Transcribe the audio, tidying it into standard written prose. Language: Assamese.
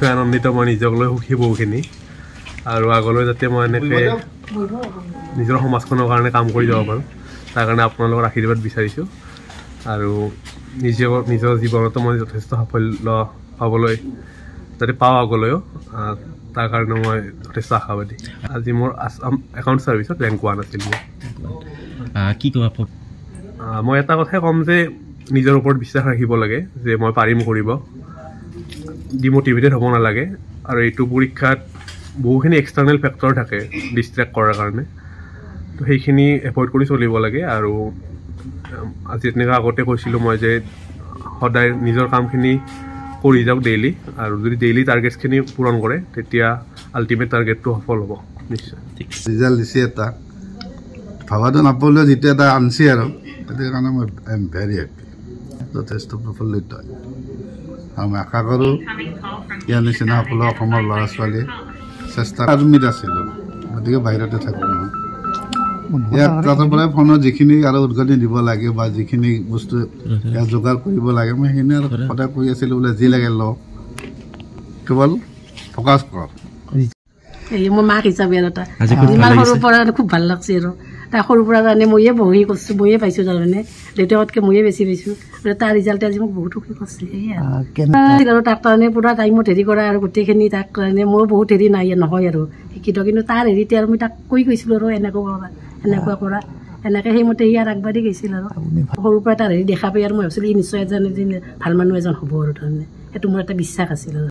নিশ্চয় আনন্দিত মই নিজক লৈ সুখী বহুখিনি আৰু আগলৈ যাতে মই এনেকৈ নিজৰ সমাজখনৰ কাৰণে কাম কৰি যাব পাৰোঁ তাৰ কাৰণে আপোনালোকৰ আশীৰ্বাদ বিচাৰিছোঁ আৰু নিজৰ জীৱনতো মই যথেষ্ট সাফল্য পাবলৈ যাতে পাওঁ আগলৈও তাৰ কাৰণে মই যথেষ্ট আশাবাদী আজি মোৰ আসাম একাউণ্ট ছাৰ্ভিচত ৰেংক 1 আছিল কি ক'ব মই এটা কথাই ক'ম যে নিজৰ ওপৰত বিশ্বাস ৰাখিব লাগে যে মই পাৰিম কৰিব ডিম'টিভেটেড হ'ব নালাগে আৰু এইটো পৰীক্ষাত বহুখিনি এক্সটাৰ্নেল ফেক্টৰ থাকে ডিষ্ট্ৰেক্ট কৰাৰ কাৰণে তো সেইখিনি এভইড কৰি চলিব লাগে আৰু আজি তেনেকৈ আগতে কৈছিলোঁ মই যে সদায় নিজৰ কামখিনি কৰি যাওক ডেইলি আৰু যদি ডেইলি টাৰ্গেটছখিনি পূৰণ কৰে তেতিয়া আল্টিমেট টাৰ্গেটটো সফল হ'ব নিশ্চয় ৰিজাল্ট দিছে এটা ভাবাটো নাপালেও যিটো এটা আনছি আৰু সেইটো কাৰণে মই আই এম ভেৰি হেপ্পী যথেষ্ট প্ৰফুল্লিত হয় আৰু মই আশা কৰোঁ ইয়াৰ নিচিনা সকলো অসমৰ ল'ৰা ছোৱালীয়ে চেষ্টা আৰ্মিত আছিলোঁ গতিকে বাহিৰতে থাকোঁ মই ইয়াত তাৰ পৰাই ফোনত যিখিনি আৰু উদ্গনি দিব লাগে বা যিখিনি বস্তু ইয়াত যোগাৰ কৰিব লাগে মই সেইখিনি আৰু সদায় কৰি আছিলোঁ বোলে যি লাগে লওঁ কেৱল ফ'কাছ কৰ মই মাক হিচাপে আৰু এটা যিমান সৰুৰ পৰা খুব ভাল লাগছে আৰু তাই সৰুৰ পৰা কাৰণে ময়ে বহি কৰিছোঁ ময়ে পাইছোঁ তাৰমানে দেউতাকতকৈ ময়ে বেছি পাইছোঁ আৰু তাৰ ৰিজাল্টে আজি মোক বহুত সুখী কৰিছে সেয়াই আৰু তাক কাৰণে পূৰা টাইমত হেৰি কৰা আৰু গোটেইখিনি তাক কাৰণে মোৰ বহুত হেৰি নাই নহয় আৰু শিক্ষিত কিন্তু তাৰ হেৰিতে আৰু মই তাক কৈ গৈছিলোঁ আৰু এনেকুৱা কৰা এনেকৈ সেইমতে সি আৰু আগবাঢ়ি গৈছিল আৰু সৰুৰ পৰা তাৰ হেৰি দেখা পাই আৰু মই ভাবিছিলোঁ ই নিশ্চয় এজন ভাল মানুহ এজন হ'ব আৰু তাৰমানে সেইটো মোৰ এটা বিশ্বাস আছিল আৰু